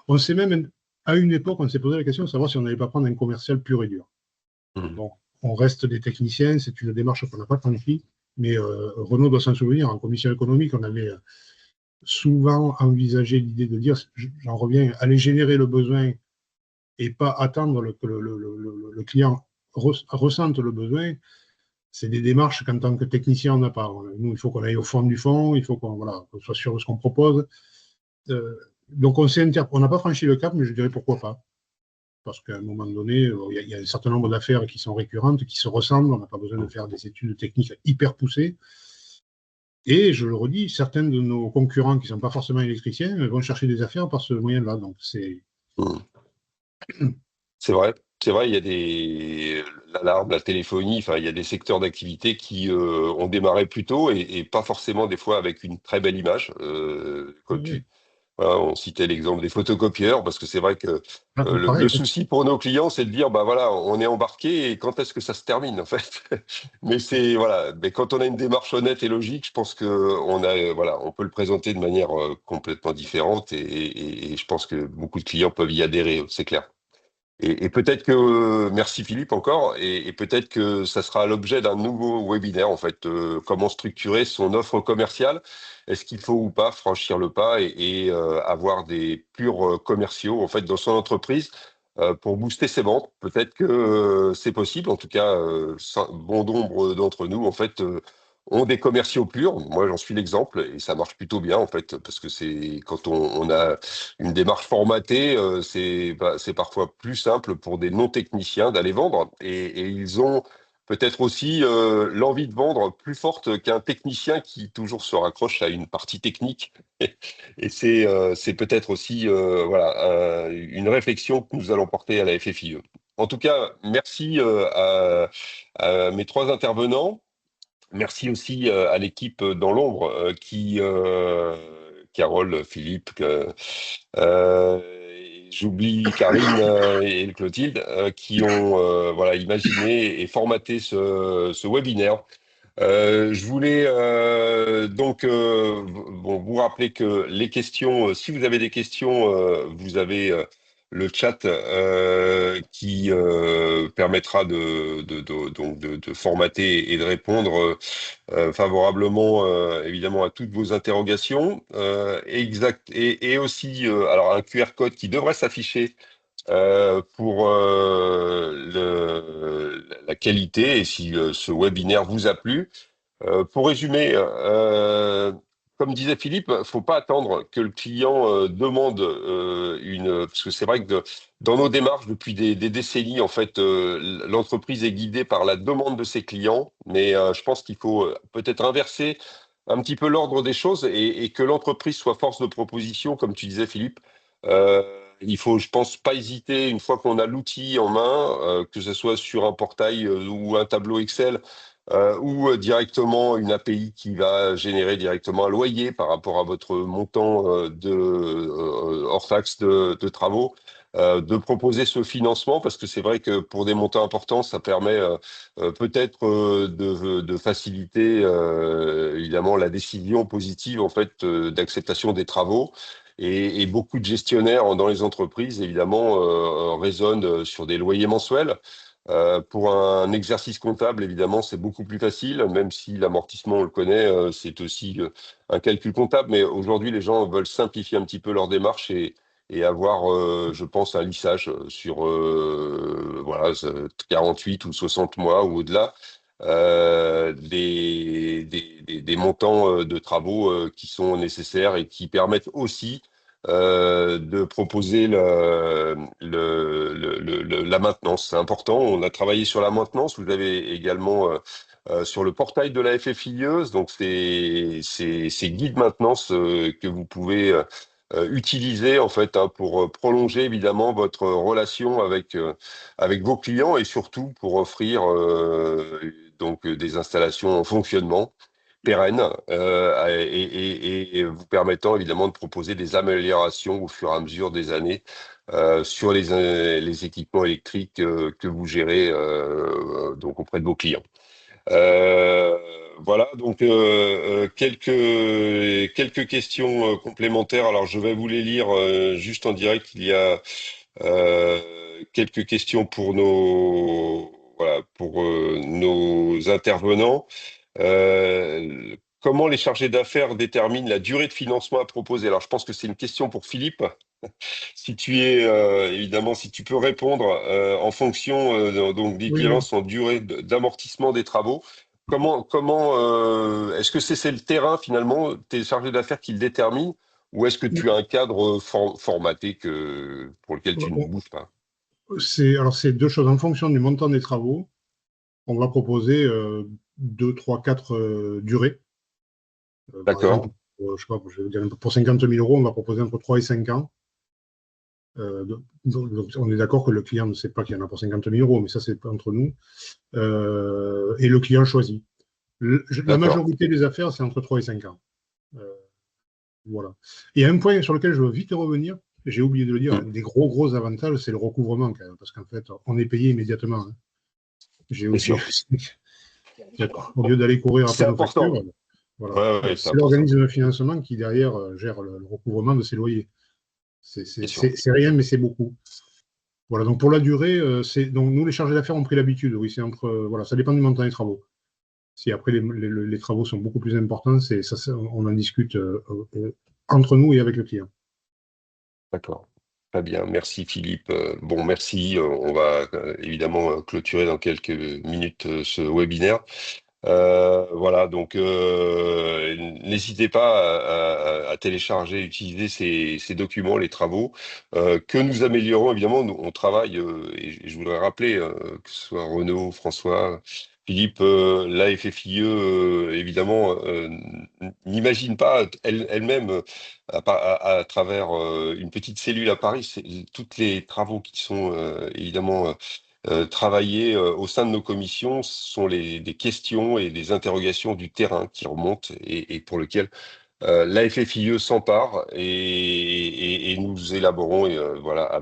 On sait même, à une époque, on s'est posé la question de savoir si on n'allait pas prendre un commercial pur et dur. Bon, on reste des techniciens, c'est une démarche qu'on n'a pas franchie. Mais Renaud doit s'en souvenir, en commission économique, on avait souvent envisagé l'idée de dire, j'en reviens, aller générer le besoin et pas attendre que le client ressente le besoin. C'est des démarches qu'en tant que technicien, on n'a pas. Nous, il faut qu'on aille au fond du fond, il faut qu'on soit sûr de ce qu'on propose. Donc, on n'a pas franchi le cap, mais je dirais pourquoi pas. Parce qu'à un moment donné, il y a un certain nombre d'affaires qui sont récurrentes, qui se ressemblent. On n'a pas besoin de faire des études techniques hyper poussées. Et je le redis, certains de nos concurrents qui ne sont pas forcément électriciens vont chercher des affaires par ce moyen-là. Donc, c'est. C'est vrai. C'est vrai, il y a l'alarme, la téléphonie, enfin, il y a des secteurs d'activité qui ont démarré plus tôt et pas forcément des fois avec une très belle image. Voilà, on citait l'exemple des photocopieurs parce que c'est vrai que le souci pour nos clients, c'est de dire, bah voilà, on est embarqué et quand est-ce que ça se termine en fait. Mais mais quand on a une démarche honnête et logique, je pense que on peut le présenter de manière complètement différente et je pense que beaucoup de clients peuvent y adhérer, c'est clair. Et peut-être que, merci Philippe encore, et peut-être que ça sera l'objet d'un nouveau webinaire, en fait, comment structurer son offre commerciale. Est-ce qu'il faut ou pas franchir le pas et avoir des purs commerciaux, en fait, dans son entreprise pour booster ses ventes? Peut-être que c'est possible, en tout cas, bon nombre d'entre nous, en fait, ont des commerciaux purs. Moi, j'en suis l'exemple et ça marche plutôt bien, en fait, parce que c'est quand on a une démarche formatée, c'est parfois plus simple pour des non-techniciens d'aller vendre et ils ont peut-être aussi l'envie de vendre plus forte qu'un technicien qui toujours se raccroche à une partie technique. Et c'est peut-être aussi une réflexion que nous allons porter à la FFIE. En tout cas, merci à mes trois intervenants. Merci aussi à l'équipe dans l'ombre Carole, Philippe, j'oublie Karine et Clotilde qui ont imaginé et formaté ce webinaire. Je voulais vous rappeler que les questions, si vous avez des questions, vous avez le chat qui permettra donc de formater et de répondre favorablement évidemment à toutes vos interrogations. Exact et aussi alors un QR code qui devrait s'afficher pour la qualité et si ce webinaire vous a plu. Pour résumer, comme disait Philippe, faut pas attendre que le client demande parce que c'est vrai que dans nos démarches depuis des décennies, en fait, l'entreprise est guidée par la demande de ses clients, mais je pense qu'il faut peut-être inverser un petit peu l'ordre des choses et que l'entreprise soit force de proposition, comme tu disais, Philippe. Euh, il faut, je pense, pas hésiter une fois qu'on a l'outil en main, que ce soit sur un portail ou un tableau Excel ou directement une API qui va générer directement un loyer par rapport à votre montant hors taxe de travaux, de proposer ce financement parce que c'est vrai que pour des montants importants, ça permet peut-être de faciliter évidemment la décision positive en fait d'acceptation des travaux. Et beaucoup de gestionnaires dans les entreprises, évidemment, raisonnent sur des loyers mensuels. Pour un exercice comptable, évidemment, c'est beaucoup plus facile, même si l'amortissement, on le connaît, c'est aussi un calcul comptable. Mais aujourd'hui, les gens veulent simplifier un petit peu leur démarche et avoir, je pense, un lissage sur voilà, 48 ou 60 mois ou au-delà, des montants de travaux qui sont nécessaires et qui permettent aussi de proposer la maintenance. C'est important. On a travaillé sur la maintenance. Vous avez également sur le portail de la FFIE, donc ces guides maintenance que vous pouvez utiliser en fait pour prolonger évidemment votre relation avec vos clients et surtout pour offrir donc des installations en fonctionnement pérenne et vous permettant évidemment de proposer des améliorations au fur et à mesure des années sur les équipements électriques que vous gérez donc auprès de vos clients. Euh, voilà, donc quelques questions complémentaires. Alors je vais vous les lire juste en direct. Il y a quelques questions pour nos intervenants. Comment les chargés d'affaires déterminent la durée de financement à proposer? Alors, je pense que c'est une question pour Philippe. Si tu es, évidemment, si tu peux répondre en fonction donc Oui, oui. d'équivalence en durée d'amortissement des travaux. Est-ce que c'est le terrain finalement, tes chargés d'affaires qui le déterminent, ou est-ce que tu as un cadre formaté pour lequel tu ne bouges pas? C'est deux choses. En fonction du montant des travaux, on va proposer 2, 3, 4 durées. Par exemple, D'accord, je sais pas, je vais dire, pour 50 000 euros, on va proposer entre 3 et 5 ans. Donc, on est d'accord que le client ne sait pas qu'il y en a pour 50 000 euros, mais ça, c'est entre nous. Et le client choisit. La d'accord. majorité des affaires, c'est entre 3 et 5 ans. Euh, voilà. Il y a un point sur lequel je veux vite revenir, j'ai oublié de le dire, un Hmm, des gros avantages, c'est le recouvrement, quand même, parce qu'en fait, on est payé immédiatement. Hein. J'ai bien aussi, sûr. au lieu d'aller courir après C'est nos factures, important. voilà. Ouais, ouais, c'est C'est important, l'organisme de financement qui, derrière, gère le recouvrement de ses loyers. bien sûr. C'est rien, mais c'est beaucoup. Voilà, donc pour la durée, donc nous, les chargés d'affaires, ont pris l'habitude. Oui, c'est entre. Voilà, ça dépend du montant des travaux. Si après les travaux sont beaucoup plus importants, on en discute entre nous et avec le client. D'accord. Très bien. Merci Philippe. Bon, merci. On va évidemment clôturer dans quelques minutes ce webinaire. Voilà, donc n'hésitez pas à télécharger, utiliser ces documents, les travaux, que nous améliorons évidemment. Nous, on travaille, et je voudrais rappeler que ce soit Renaud, François, Philippe, la FFIE, évidemment, n'imagine pas elle-même à travers une petite cellule à Paris, toutes les travaux qui sont évidemment travailler au sein de nos commissions sont des questions et des interrogations du terrain qui remontent et pour lesquelles la FFIE s'empare et nous élaborons voilà,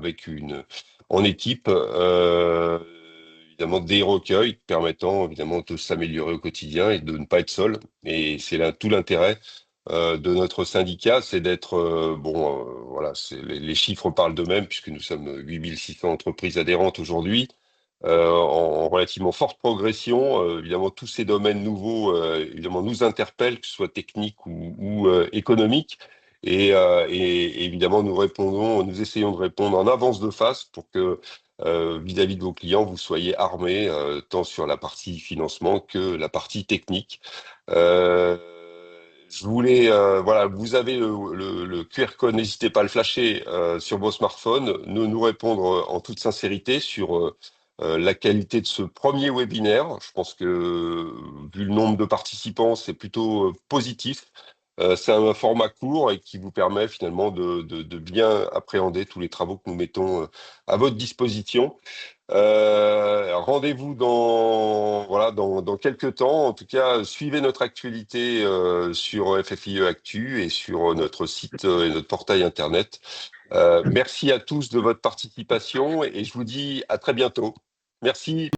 en équipe évidemment des recueils permettant évidemment de s'améliorer au quotidien et de ne pas être seul. Et c'est là tout l'intérêt de notre syndicat, c'est d'être, voilà, les chiffres parlent d'eux-mêmes puisque nous sommes 8600 entreprises adhérentes aujourd'hui, en relativement forte progression. Évidemment, tous ces domaines nouveaux, évidemment, nous interpellent, que ce soit technique ou économique. Et évidemment, nous essayons de répondre en avance de phase pour que vis-à-vis de vos clients, vous soyez armés tant sur la partie financement que la partie technique. Euh, je voulais, voilà, vous avez le QR code, n'hésitez pas à le flasher sur vos smartphones, nous répondre en toute sincérité sur la qualité de ce premier webinaire. Je pense que vu le nombre de participants, c'est plutôt positif. C'est un format court et qui vous permet finalement de bien appréhender tous les travaux que nous mettons à votre disposition. Rendez-vous dans quelques temps. En tout cas, suivez notre actualité sur FFIE Actu et sur notre site et notre portail internet. Merci à tous de votre participation et je vous dis à très bientôt. Merci.